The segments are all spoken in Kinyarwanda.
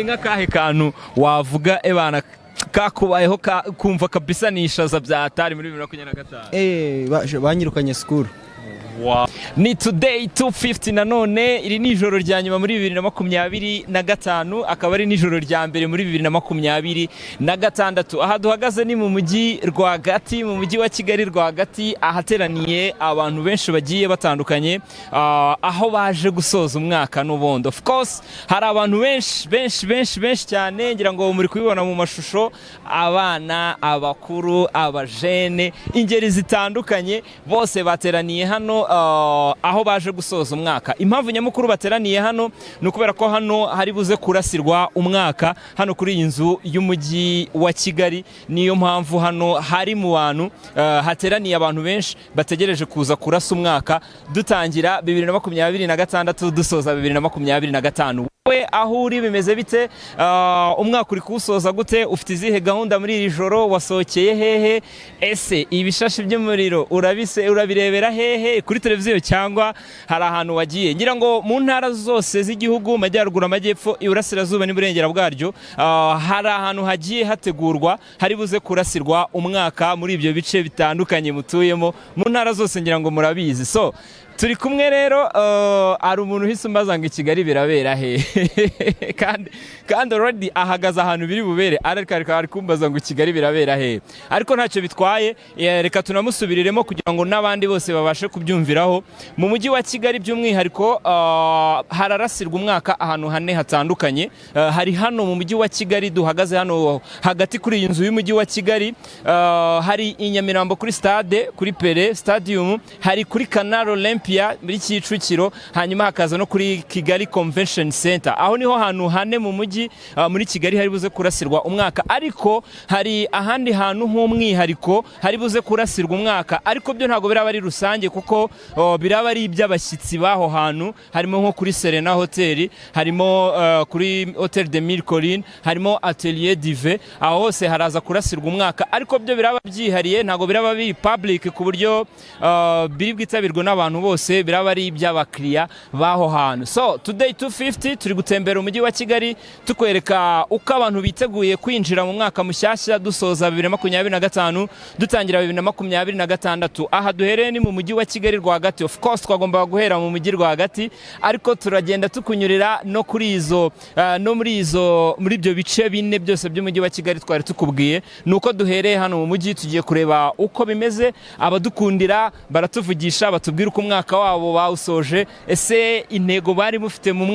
nk'akahe kantu wavuga ebana kakubayeho kumva kabisa nishaza bya atari muri 2025? Banyirukanye school. Wow. Ni today 250 nanone iri nijoro rya nyuma muri 2025 akaba ari nijoro rya mbere muri 2026. Aha duhagaze ni mu mujyi rwagati, mu mujyi wa Kigali rwagati, ahateraniye abantu benshi bagiye batandukanye aho baje gusoza umwaka n'ubondo. Of course hari abantu benshi cyane, ngira ngo muri kubibona mu mashusho, abana, abakuru, abajene, ingeri zitandukanye, bose bateraniye hano aho baje gusoza umwaka. Impamvu nyamukuru bateraniye hano nukubera ko hano hari buze kurasirwa umwaka hano kuri iyi nzu y'umujyi wa Kigali. Niyo mpamvu hano hari mu bantu hateraniye abantu benshi bategereje kuza kurasa umwaka, dutangira 2026 dusoza 2025. We aho uri bimeze bite? Umwaka uri kuwusoza gute? Ufite izihe gahunda muri iri joro? Wasokeye hehe? Ese ibishashi by'umuriro urabirebera hehe? Kuri televiziyo cyangwa hari ahantu wagiye? Ngira ngo mu ntara zose z'igihugu, Majyaruguru, Amajyepfo, Iburasirazuba n'Iburengera bwaryo, hari ahantu hagiye hategurwa hari buze kurasirwa umwaka muri ibyo bice bitandukanye mutuyemo mu ntara zose, ngira ngo murabizi. So turi kumwe rero, ari umuntu uhise umbaza ngo i Kigali birabera he? kandi already ahagaze ahantu biri bubere, ari kumbaza ngo i Kigali birabera he? Ariko ntacyo bitwaye, reka tunamusubiriremo kugira ngo n'abandi bose babashe kubyumviraho. Mu mujyi wa Kigali by'umwihariko hararasirwa umwaka ahantu hane hatandukanye. Hari hano mu mujyi wa Kigali, duhagaze hano hagati kuri iyi nzu y'umujyi wa Kigali, hari i Nyamirambo kuri stade, kuri Pele Stadium, hari kuri Canal Olympia muri Kicukiro, hanyuma hakaza no kuri Kigali Convention Center. Aho niho hantu hane mu mujyi muri Kigali hari buze kurasirwa umwaka. Ariko hari ahandi hantu h'umwihariko hari buze kurasirwa umwaka, ariko byo ntago biraba ari rusange kuko biraba ari iby'abashyitsi baho hantu. Harimo nko kuri Serena Hotel, harimo kuri Hotel de Mille Collines, harimo Atelier Dive. Aho hose haraza kurasirwa umwaka, ariko byo biraba byihariye, ntago biraba biri public ku buryo biri bwitabirwa n'abantu bose, biraba ari iby'abakiriya baho hantu. So today 250 turi gutembera umujyi wa Kigali tukwereka uko abantu biteguye kwinjira mu mwaka mushyashya dusoza 2025 dutangira 2026. Aha duhereye ni mu mujyi wa Kigali rwagati. Of course twagomba guhera mu mujyi rwagati, ariko turagenda tukunyurira no kuri izo muri ibyo bice bine byose by'umujyi wa Kigali twari tukubwiye. Nuko duhereye hano mu mujyi tugiye kureba uko bimeze. Abadukundira baratuvugisha batubwira uko umwaka wabo bawusoje, ese intego bari mufite mu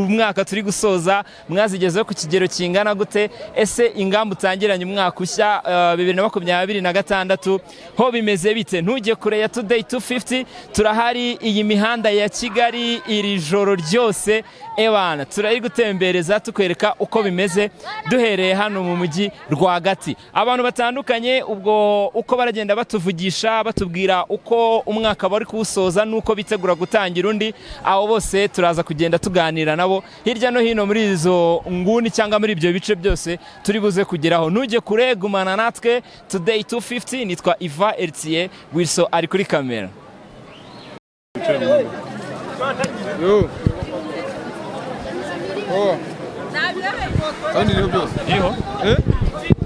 mwaka turi gusoza mwazigezeho ku kigero kingana gute? Ese ingamba utangiranye umwaka ushya 2026 ho bimeze bite? Ntujye kure ya today 250, turahari iyi mihanda ya Kigali iri joro ryose. Ebana turari gutembereza tukwereka uko bimeze duhereye hano mu mujyi rwagati. Abantu batandukanye ubwo uko baragenda batuvugisha batubwira uko umwaka bari kuwusoza nuko bitegura gutangira undi, aho bose turaza kugenda tuganira nabo hirya no hino muri izo nguni cyangwa muri ibyo bice byose turi buze kugeraho. Ntujye kure, gumana natwe. Today 250 nitwa Iva Ertier, Wilson ari kuri kamera.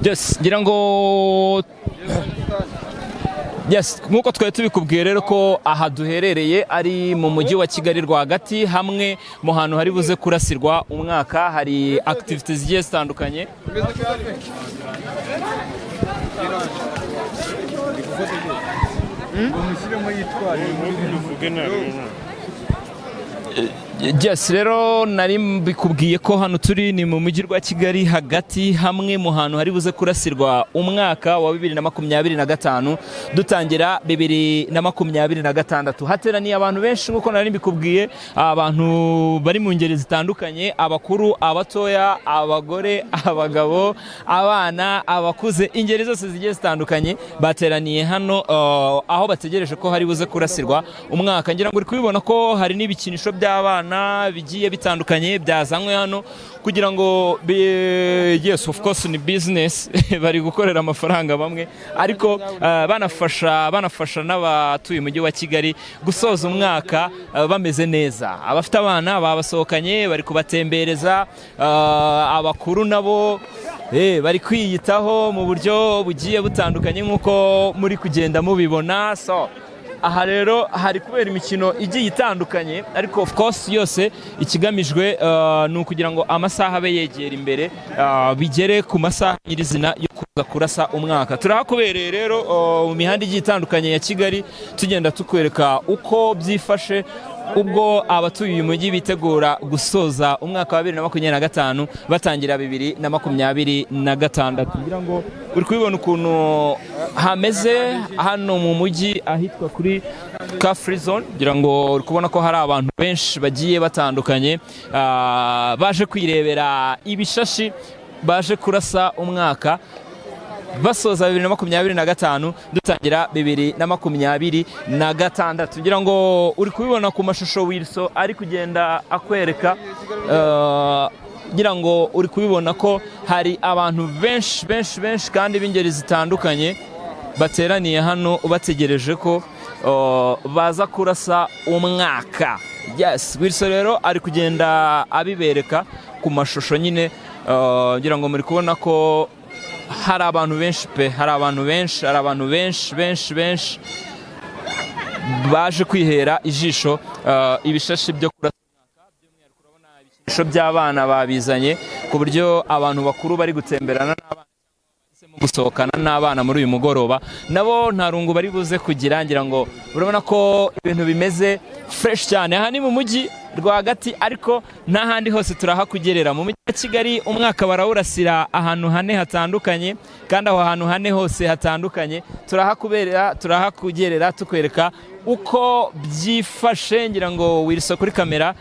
Yes, ngira ngo yes, nkuko twari tubikubwiye rero ko aha duherereye ari mu mujyi wa Kigali rwagati, hamwe mu hantu hari buze kurasirwa umwaka. Hari activities zigiye zitandukanye. Yes, rero nari mbikubwiye ko hano turi ni mu mujyi wa Kigali hagati, hamwe mu hantu hari buze kurasirwa umwaka wa 2025 dutangira 2026. Hateraniye abantu benshi nkuko nari mbikubwiye, abantu bari mu ngeri zitandukanye, abakuru, abatoya, abagore, abagabo, abana, abakuze, ingeri zose zigiye zitandukanye bateraniye hano aho bategereje ko hari buze kurasirwa umwaka. Ngira ngo uri kubibona ko hari n'ibikinisho by'abana by'abana bigiye bitandukanye byazanywe hano kugira ngo yes of course ni business bari gukorera amafaranga bamwe ariko banafasha n'abatuye umujyi wa Kigali gusoza umwaka bameze neza. Abafite abana babasohokanye bari kubatembereza, abakuru nabo bari kwiyitaho mu buryo bugiye butandukanye nk'uko muri kugenda mubibona. So aha rero hari kubera imikino igiye itandukanye ariko of course yose ikigamijwe ni ukugira ngo amasaha abe yegera imbere bigere ku masaha nyirizina yo kuza kurasa umwaka. Turahakubereye rero mu mihanda igiye itandukanye ya Kigali tugenda tukwereka uko byifashe ubwo abatuye uyu mujyi bitegura gusoza umwaka wa 2025 batangira 2026. Ngira ngo uri kubibona ukuntu hameze hano mu mujyi ahitwa kuri Car Free Zone. Ngira ngo uri kubona ko hari abantu benshi bagiye batandukanye baje kwirebera ibishashi, baje kurasa umwaka basoza 2025 dutangira 2026. Ngira ngo uri kubibona ku mashusho Wilson ari kugenda akwereka, ngira ngo uri kubibona ko hari abantu benshi kandi b'ingeri zitandukanye bateraniye hano bategereje ko baza kurasa umwaka. Yes, Wilson rero ari kugenda abibereka ku mashusho nyine. Ngira ngo muri kubona ko hari abantu benshi hari abantu benshi baje kwihera ijisho ibishashi byo kurasa umwaka. By'umwihariko urabona ibishashi by'abana babizanye ku buryo abantu bakuru bari gutemberana n'abana mu gusohokana n'abana muri uyu mugoroba nabo nta rungu bari buze kugira. Ngira ngo urabona ko ibintu bimeze fresh cyane. Aha ni mu mujyi rwagati ariko n'ahandi hose turahakugerera. Mu mujyi wa Kigali umwaka barawurasira ahantu hane hatandukanye kandi aho hantu hane hose hatandukanye turahakugerera tukwereka uko byifashe. Ngira ngo Wilson kuri kamera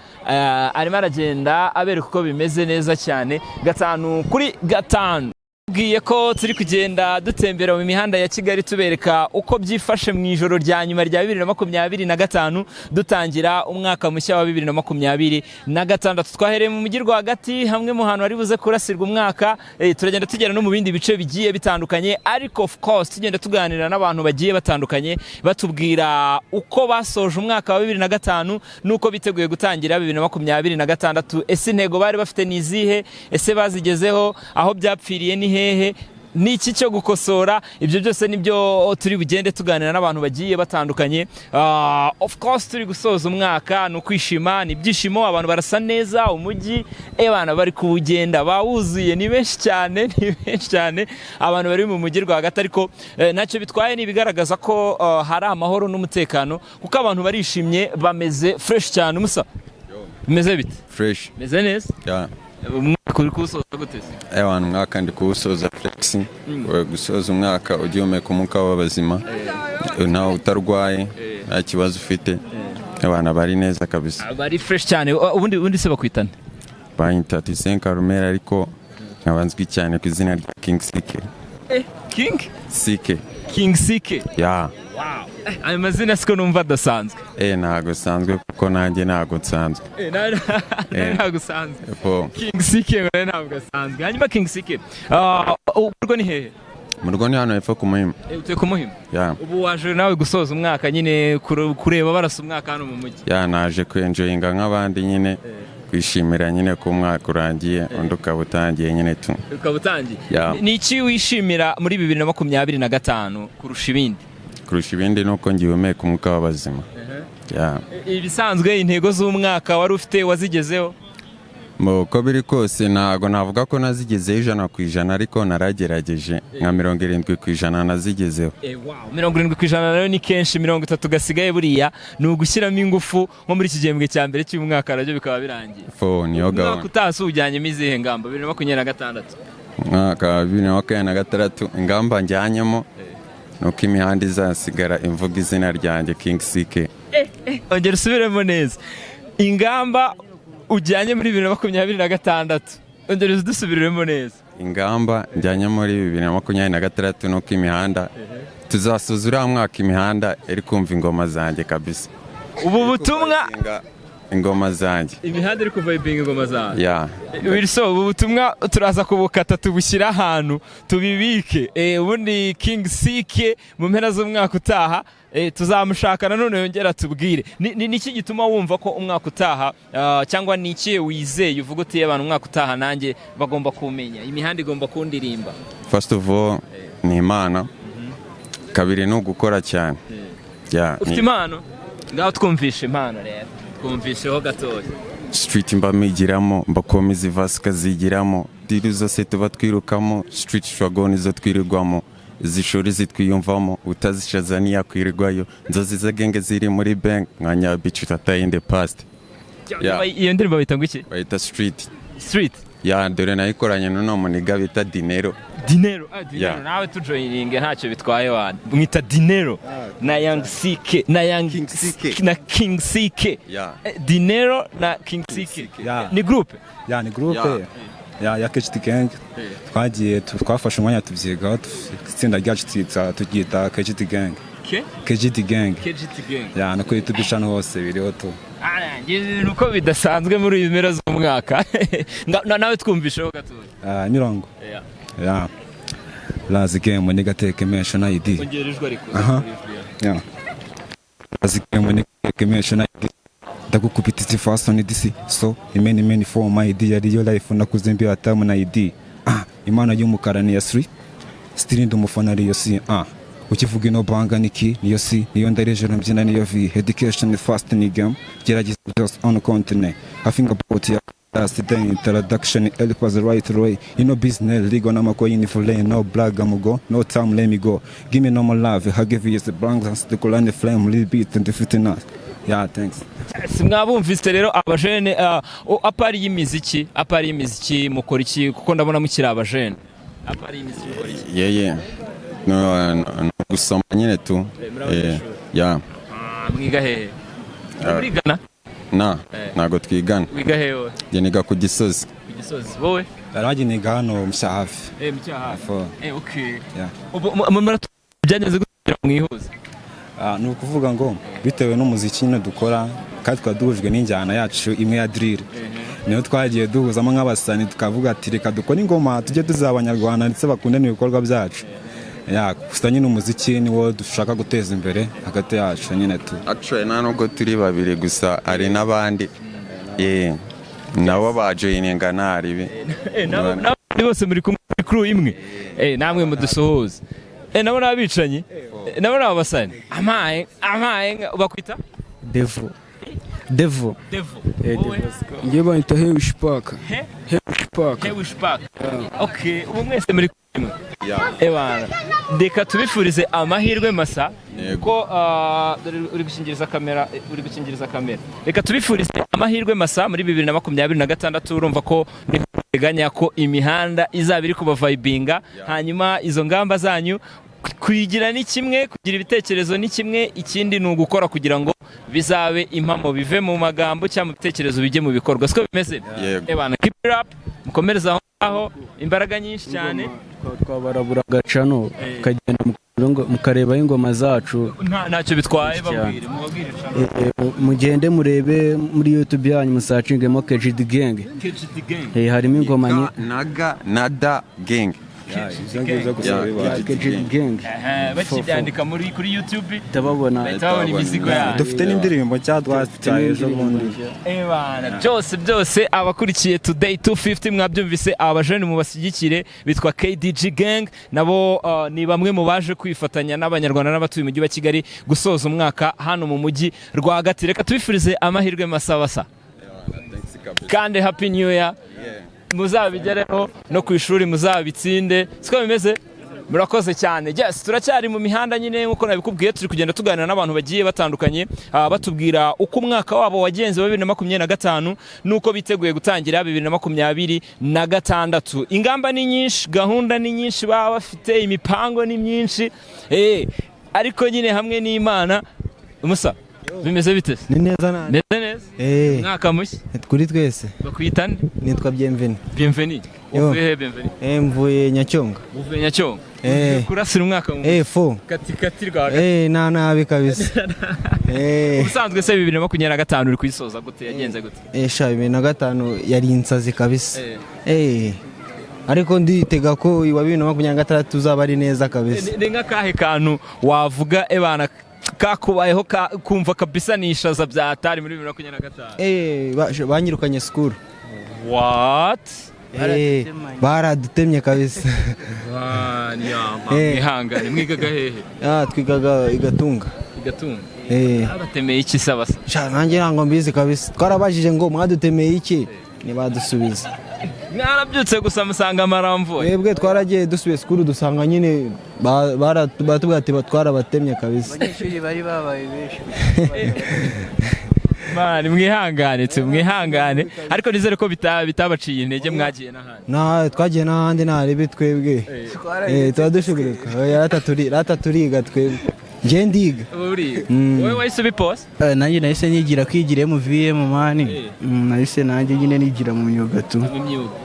arimo aragenda abereka uko bimeze neza cyane 5 kuri 5. Bwiye ko turi kugenda dutembera mu mihanda ya Kigali tubereka uko byifashe mu ijoro rya nyuma rya 2025 dutangira umwaka mushya wa 2026. Twahereye mu mujyi rwagati hamwe mu hantu ari buze kurasirwa umwaka. Turagenda tugera no mu bindi bice bigiye bitandukanye ariko of course tugenda tuganira n'abantu bagiye batandukanye batubwira uko basoje umwaka wa 2025 nuko biteguye gutangira 2026. Ese intego bari bafite ni izihe? Ese bazigezeho? Aho byapfiriye ni hehe? Niki cyo gukosora? Ibyo byose nibyo turi bugende tuganira n'abantu bagiye batandukanye. Of course turi gusoza umwaka no kwishima, ni byishimo, abantu barasa neza, umujyi ebana bari kuwugenda bawuzuye, ni benshi cyane abantu bari mu mujyi rwagati ariko ntacyo bitwaye. Ni bigaragaza ko hari amahoro n'umutekano kuko abantu barishimye bameze fresh cyane. Umusa bimeze bite? Fresh, meze neza? yeah. Umwaka uri kuwusoza gute se? Umwaka ndi kuwusoza flex. Gusoza umwaka ugihumeka umwuka w'abazima, ntawe utarwaye, nta kibazo ufite. Abana bari neza kabisa, bari fresh cyane. Ubundi se bakwitana bayita Tisen Karumera ariko nkabanzwi cyane ku izina rya King Sike. King Sike? Yeah. Wow. Ayo mazina siko numva adasanzwe. Ntago sanzwe kuko nanjye ntago nsanzwe. Ntago sanzwe. King Sike ntabwo asanzwe. Hanyuma King Sike, urwo ni hehe? Mu rugo ni hano hepfo ku Muhima. Utuye ku Muhima? Yeah. Ubu waje nawe gusoza umwaka nyine kureba barasa umwaka hano mu mujyi? Yeah, naje kwenjoyinga nk'abandi nyine. Kwishimira nyine ko umwaka urangiye undi ukaba utangiye nyine tu. Ukaba utangiye? Yeah. Ni iki wishimira muri 2025 kurusha ibindi? Kurusha ibindi nuko ngihumeka umwuka w'abazima. Yeah. Ibisanzwe intego z'umwaka wari ufite wazigezeho? Uko biri kose ntago navuga ko nazigezeho 100% ariko naragerageje nka 70% nazigezeho. Wow, 70% rero ni kenshi. 30 gasigaye buriya ni ugushyiramo ingufu nko muri iki gihembwe cya mbere cy'umwaka rajyo bikaba birangiye. Niyo gahunda. Umwaka utasi ujyanyemo izihe ngamba 2026? Mwaka 2026 ingamba njyanyemo nuko imihanda izasigara imvuga izina ryanjye King Sike. Ongera usubiremo neza. Ingamba ujyanye muri 2026. Ongera udusubiremo neza. Ingamba njyanye muri 2026 nuko imihanda tuzasuzura mwaka imihanda iri kumva ingoma zanjye kabisa. Ubu butumwa ingoma zanjye. Imihanda iri kuvibinga ingoma zanjye. Yeah. Wilson, ubu butumwa turaza kubukata tubushyira ahantu tubibike. Ubundi King CK mu mpera z'umwaka utaha tuzamushaka nanone yongera tubwire. Niki gituma wumva ko umwaka utaha cyangwa niki wizeye uvuga uti abantu umwaka utaha nanjye bagomba kumenya imihanda igomba kundirimba? First of all, ni Imana. Kabiri ni ugukora cyane. Ufite impano? Ngaho twumvishe impano rero. Twumvisheho gatoya. Street mbamigiramo, mbakomeza ivasi kazigiramo, diri zose tuba twirukamo, street struggle nizo twirirwamo, izishuri zitwiyumvamo, utazishaza ntiyakwirirwayo, inzozi z'agenge ziri muri bank, mwanya bitch utataye in the past. Iyo ndirimbo bayita ngo iki? Bayita Street. Street? Dore nayikoranye n'uno muniga bita Dinero. Dinero nawe tujoyininge ntacyo bitwaye wana. Mwita Dinero na Young CK na King CK. Dinero na King CK. Ni groupe? Ni groupe. Ya KGT Gang. Twagiye twafashe umwanya tubyigaho, itsinda ryacu turyita KGT Gang. KGT Gang. Nako YouTube channel hose biriho tu. Nuko bidasanzwe muri iyi mpera z'umwaka. Nawe twumvisheho gatoya. Mirongo. Lazi game nigga take mention ID. Kongerejwe ariko. Lazi game nigga take mention ID. Ndagukubititse fast on this. So many for my ID yari yo life nakuzembe atamu na ID. Imana y'umukara ni yasri. Still ndi umufana ariyo si. Ukivuga ino banga niki niyo si niyo ndarejero mbyina niyo vi education is fast in game gerageza just on continent I think about ya last day introduction help us the right way business ligo na makoyini for lane no black amugo no time let me go give me no more love I give you the blanks and the colony flame little bit and the fitness. Thanks. Mwabumvise rero abajene apari y'imiziki mukora iki kuko ndabona mukiri abajene apari y'imiziki mukora iki? No gusoma nyine tu. Mwiga hehe? Murigana? Ntago twigana. Wiga hehe wowe? Niga ku Gisozi. Wowe? Araje niga hano Mushahafi. Mushahafi. Okay. Byageze gutera mwihuza. Ni ukuvuga ngo bitewe n'umuziki nyine dukora kandi twaduhujwe n'injyana yacu imwe ya drill. Niyo twagiye duhuzamo nk'abasani tukavuga ati reka dukora ingoma tujye tuzabanyarwanda ndetse bakunde n'ibikorwa byacu. Gusa nyine umuziki niwo dushaka guteza imbere hagati yacu nyine tu. Actually nubwo turi babiri gusa ari n'abandi nabo bajoyininga naribi. Nabo bose muri kumwe crew imwe. Namwe mudusohoza. Nabo nabicanyi. Nabo nabasani. Amaye bakwita Devo. Ngiye bayita Hewishpaka. Okay, ubu mwese muri kumwe. Ebana. Deka tubifurize amahirwe masa ko uri gukingiriza kamera. Reka tubifurize amahirwe masa muri 2026 urumva ko niteganya ko imihanda izaba iri kuba vibinga hanyuma izo ngamba zanyu kuyigira ni kimwe, kugira ibitekerezo ni kimwe, ikindi ni ugukora kugira ngo bizabe impamo bive mu magambo cyangwa mu bitekerezo bijye mu bikorwa. Siko bimeze? Ebana, keep it up, mukomereza aho imbaraga nyinshi cyane. Twabarabura gacano kagenda mukareba ingoma zacu ntacyo bitwaye babwire mugende murebe muri YouTube yanyu musacingemo KGT Gang. Harimo ingoma Nada Gang. Bakibyandika kuri YouTube tababona imizigo yacu. Dufite n'indirimbo cyatwaye ejo bundi. Byose abakurikiye Today 250 mwabyumvise abajene mu bashyigikire bitwa KDG Gang nabo ni bamwe mu baje kwifatanya n'abanyarwanda n'abatuye mu mujyi wa Kigali gusoza umwaka hano mu mujyi rwagati. Reka tubifurize amahirwe masabasa kandi happy new year. Muzabigereho no ku ishuri muzabitsinde. Siko bimeze? Murakoze cyane. Yes, turacyari mu mihanda nyine nkuko nabikubwiye turi kugenda tuganira n'abantu bagiye batandukanye batubwira uko umwaka wabo wagenze wa 2025 nuko biteguye gutangira 2026. Ingamba ni nyinshi, gahunda ni nyinshi, baba bafite imipango ni myinshi. Ariko nyine hamwe n'Imana Musa bimeze bite? Ni neza nane. Neza. Mwaka mushya. Kuri twese. Bakwita nde? Nitwa Bienvenue. Uvuye Bienvenue? Mvuye Nyacyonga. Uvuye Nyacyonga? Kurasira umwaka mu. Fo. Kati rwaga. Nabi kabisa. ubusanzwe se 2025 uri kuyisoza gute yagenze gute? Sha 2025 yari insazi kabisa. Ariko nditega ko wa 2026 uzaba ari neza kabisa. Ni nk'akahe kantu wavuga ebana kakubayeho kumva kabisa nishaza bya atari muri 2025? Banyirukanye school. What? Baradutemye kabisa. Mwihangane mwigaga hehe? Twigaga Igatunga. Abatemeye iki sabasa? Sha nanjye ntango mbizi kabisa. Twarabajije ngo mwadutemeye iki? Nibadusubiza. Mwarabyutse gusa musanga amaramvo. Twebwe twaragiye dusubiye school dusanga nyine batubwira ati twarabatemye kabisa. Abanyeshuri bari babaye benshi. Mani mwihangane ariko nizere ko bitabaciye intege mwagiye n'ahandi. Twagiye n'ahandi ntarebe twebwe. Turadushugurika. Rataturiga twebwe. Nje ndiga. Wowe wahise ubiposa? Nanjye nahise nigira kwigira MVM mani. Nahise nanjye nyine nigira mu myuga tu.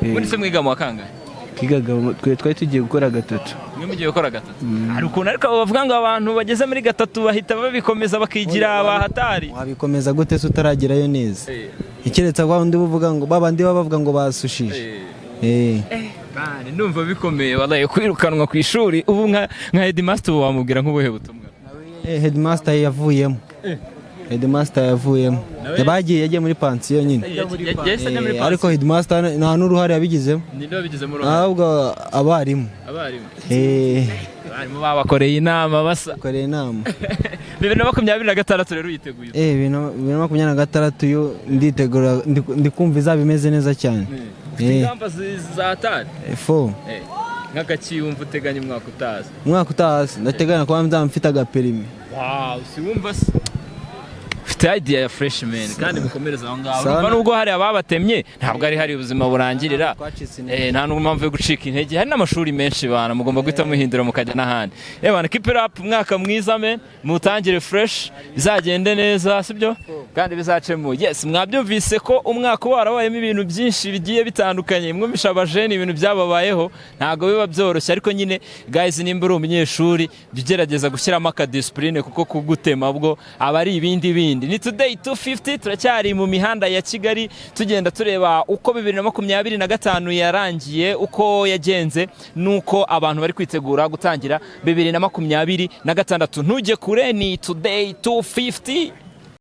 Muri se mwiga mu wakangahe? Kigaga twari tugiye gukora gatatu. Mwe mugiye gukora gatatu? Hari ukuntu ariko bavuga ngo abantu bageze muri gatatu bahita babikomeza bakigira abahatari. Wabikomeza gute se utaragerayo neza? Ikiretse kwa undi buvuga ngo babandi bavuga ngo basushije. Bane numva bikomeye wallahi kwirukanwa ku ishuri ubu nka headmaster wamubwira nk'ubuhe butumwa? Headmaster yavuyemo. Yagiye muri pansiyo nyine. Ariko headmaster nta n'uruhare yabigizemo. Ninde wabigizemo uruhare? Ahubwo abarimu. Abarimu babakoreye inama basa. Bakoreye inama. 2026 rero yiteguye. 2026 yo nditegura ndikumva izaba imeze neza cyane. Ingamba za atari. Nk'agaki wumva uteganya umwaka utazi? Ndateganya kuba mfite agaperimi. Wow, si wumva se? Ufite idea ya freshman kandi mukomereza aho ngaho. Nubwo hari ababatemye ntabwo ari hari ubuzima burangirira. Nta n'umpamvu yo gucika intege. Hari n'amashuri menshi bana mugomba guhita muhindura mukajya n'ahandi. Bana keep it up umwaka mwiza men mutangire fresh bizagende neza sibyo? Kandi bizacemo. Yes, mwabyumvise ko umwaka warabayemo ibintu byinshi bigiye bitandukanye. Mwumvisha abajene ibintu byababayeho ntago biba byoroshye ariko nyine guys nimba uri umunyeshuri bigerageza gushyiramo aka discipline kuko kugutema bwo aba ari ibindi. Ni today 250 turacyari mu mihanda ya Kigali tugenda tureba uko 2025 yarangiye uko yagenze nuko abantu bari kwitegura gutangira 2026 ntujye kure ni today 250.